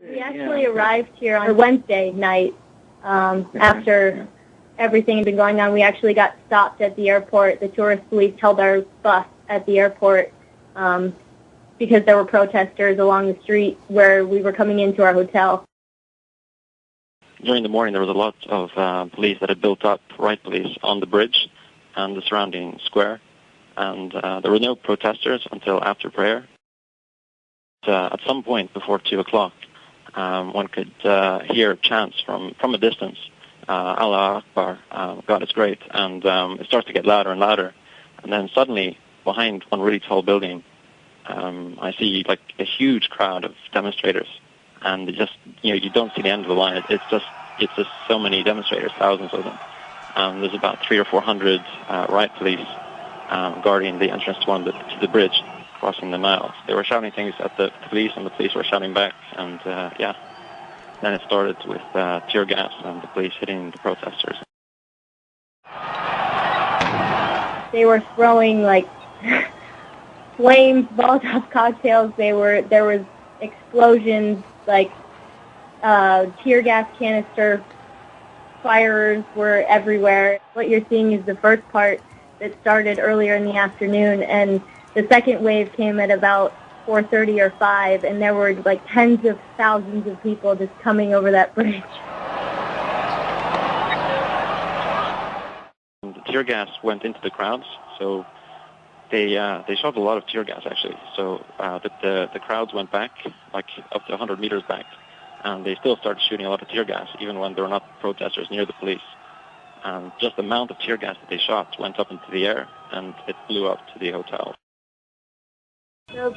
We actually arrived here on Wednesday night after everything had been going on. We actually got stopped at the airport. The tourist police held our bus at the airport because there were protesters along the street where we were coming into our hotel. During the morning, there was a lot of police that had built up, riot police, on the bridge and the surrounding square. And there were no protesters until after prayer. At some point before 2 o'clock, one could hear chants from a distance, Allah Akbar, God is great, and it starts to get louder and louder. And then suddenly, behind one really tall building, I see like a huge crowd of demonstrators, and you don't see the end of the line. It's just so many demonstrators, thousands of them. There's about 300 or 400 riot police guarding the entrance to the bridge, crossing the Nile. They were shouting things at the police, and the police were shouting back, and then it started with tear gas and the police hitting the protesters. They were throwing like flames, Molotov cocktails. There was explosions, like tear gas canister fires were everywhere. What you're seeing is the first part that started earlier in the afternoon, and the second wave came at about 4:30 or 5, and there were like tens of thousands of people just coming over that bridge. The tear gas went into the crowds, so they shot a lot of tear gas actually. So the crowds went back, like up to 100 meters back, and they still started shooting a lot of tear gas, even when there were not protesters near the police. And just the amount of tear gas that they shot went up into the air, and it blew up to the hotel. The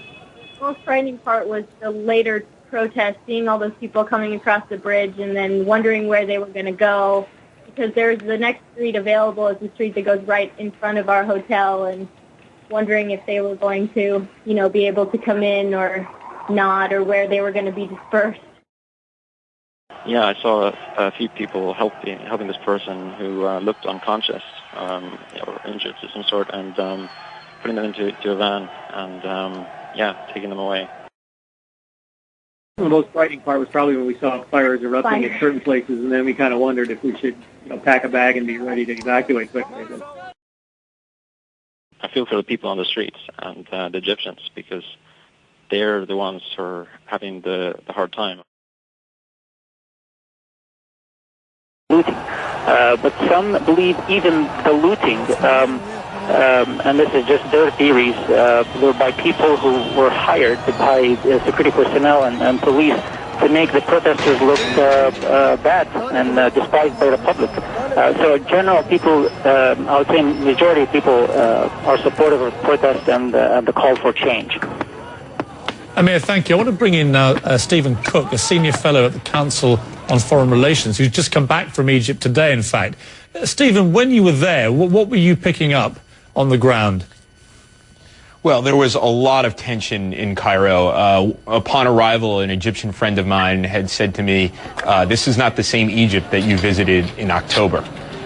most frightening part was the later protest, seeing all those people coming across the bridge and then wondering where they were going to go, because there's the next street available is the street that goes right in front of our hotel, and wondering if they were going to, be able to come in or not, or where they were going to be dispersed. Yeah, I saw a few people helping this person who looked unconscious or injured of some sort, and putting them into a van and taking them away. The most frightening part was probably when we saw fires erupting at certain places, and then we kind of wondered if we should pack a bag and be ready to evacuate quickly. I feel for the people on the streets and the Egyptians, because they're the ones who are having the hard time. Looting. But some believe even the looting, and this is just their theories, were by people who were hired by security personnel and police to make the protesters look bad and despised by the public. So in general, people, I would say majority of people are supportive of protest and the call for change. Amir, thank you. I want to bring in now Stephen Cook, a senior fellow at the Council on Foreign Relations, who's just come back from Egypt today, in fact. Stephen, when you were there, what were you picking up on the ground? Well, there was a lot of tension in Cairo. Upon arrival, an Egyptian friend of mine had said to me, this is not the same Egypt that you visited in October.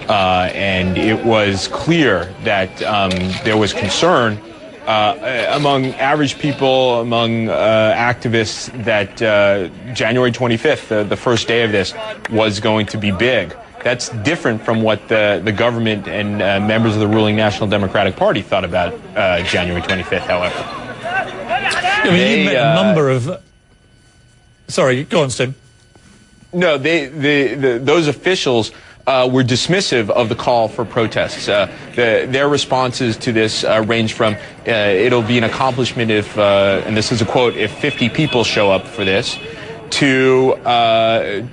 And it was clear that there was concern among average people, among activists, that January 25th, the first day of this, was going to be big. That's different from what the government and members of the ruling National Democratic Party thought about January 25th, however. You met a number of... Sorry, go on, Steve. No, those officials were dismissive of the call for protests. Their responses to this range from, it'll be an accomplishment if, and this is a quote, if 50 people show up for this, to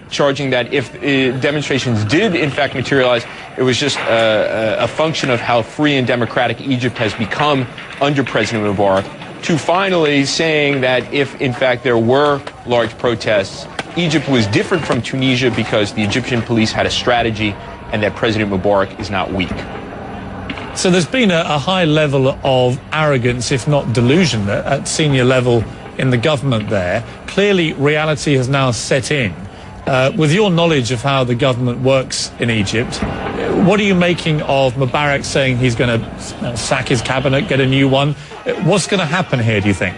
charging that if demonstrations did in fact materialize, it was just a function of how free and democratic Egypt has become under President Mubarak, to finally saying that if in fact there were large protests, Egypt was different from Tunisia because the Egyptian police had a strategy and that President Mubarak is not weak. So there's been a high level of arrogance, if not delusion, at senior level in the government there. Clearly, reality has now set in. With your knowledge of how the government works in Egypt, what are you making of Mubarak saying he's going to sack his cabinet, get a new one? What's going to happen here, do you think?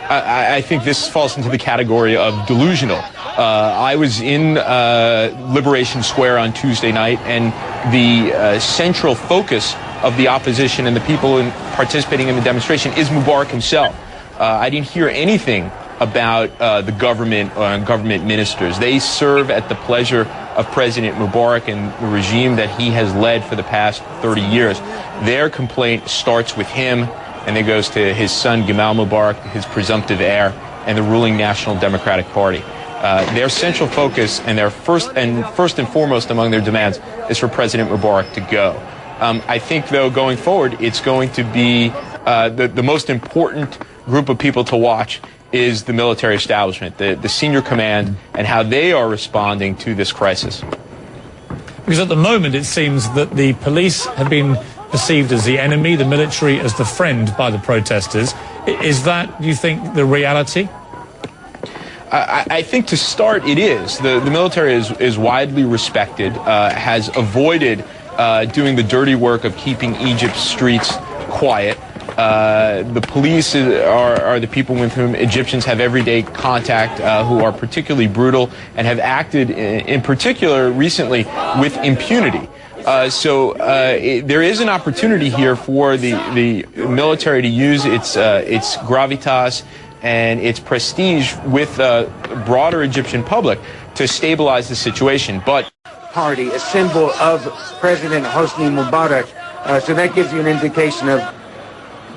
I think this falls into the category of delusional. I was in Liberation Square on Tuesday night, and the central focus of the opposition and the people participating in the demonstration is Mubarak himself. I didn't hear anything about the government or government ministers. They serve at the pleasure of President Mubarak and the regime that he has led for the past 30 years. Their complaint starts with him, and then goes to his son Gamal Mubarak, his presumptive heir, and the ruling National Democratic Party. Their central focus and their first and foremost among their demands is for President Mubarak to go. I think, though, going forward, it's going to be the most important group of people to watch is the military establishment, the senior command, and how they are responding to this crisis. Because at the moment it seems that the police have been perceived as the enemy, the military as the friend by the protesters. Is that, do you think, the reality? I think to start it is. The military is widely respected, has avoided doing the dirty work of keeping Egypt's streets quiet. The police are the people with whom Egyptians have everyday contact, who are particularly brutal and have acted in particular recently with impunity. So there is an opportunity here for the military to use its gravitas and its prestige with the broader Egyptian public to stabilize the situation. But party, a symbol of President Hosni Mubarak, so that gives you an indication of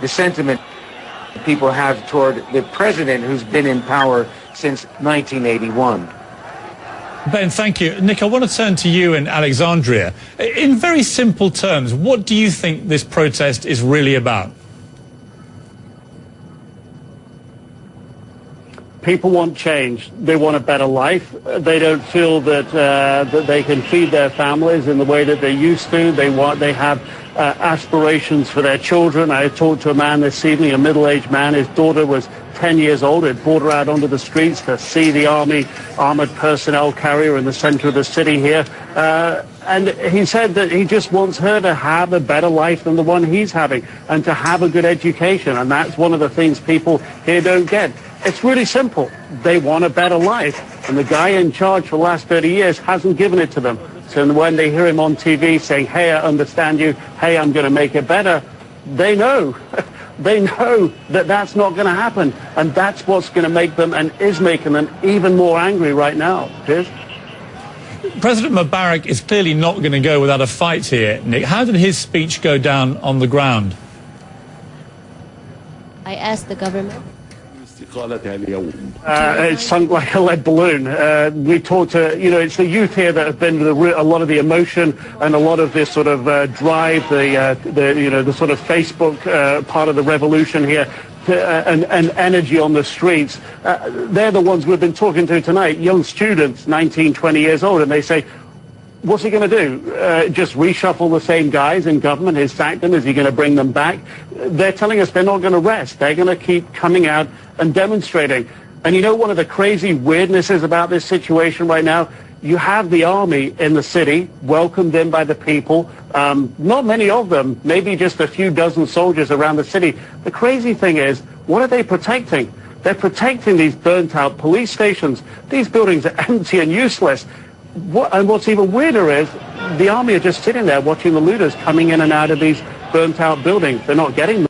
the sentiment people have toward the president who's been in power since 1981. Ben, thank you. Nick, I want to turn to you in Alexandria. In very simple terms, what do you think this protest is really about? People want change. They want a better life. They don't feel that that they can feed their families in the way that they used to. They have aspirations for their children. I talked to a man this evening, a middle-aged man. His daughter was 10 years old. It brought her out onto the streets to see the army armored personnel carrier in the center of the city here. And he said that he just wants her to have a better life than the one he's having and to have a good education. And that's one of the things people here don't get. It's really simple. They want a better life. And the guy in charge for the last 30 years hasn't given it to them. So when they hear him on TV saying, hey, I understand you, hey, I'm going to make it better, they know. They know that that's not going to happen. And that's what's going to make them and is making them even more angry right now. Cheers. President Mubarak is clearly not going to go without a fight here, Nick. How did his speech go down on the ground? I asked the government. It sunk like a lead balloon. We talked to, it's the youth here that have been a lot of the emotion and a lot of this sort of drive, the sort of Facebook part of the revolution here, and energy on the streets. They're the ones we've been talking to tonight, young students, 19, 20 years old, and they say, what's he going to do? Just reshuffle the same guys in government? Has sacked them? Is he going to bring them back? They're telling us they're not going to rest. They're going to keep coming out and demonstrating. And you know one of the crazy weirdnesses about this situation right now? You have the army in the city, welcomed in by the people. Not many of them, maybe just a few dozen soldiers around the city. The crazy thing is, what are they protecting? They're protecting these burnt-out police stations. These buildings are empty and useless. And what's even weirder is the army are just sitting there watching the looters coming in and out of these burnt-out buildings. They're not getting them.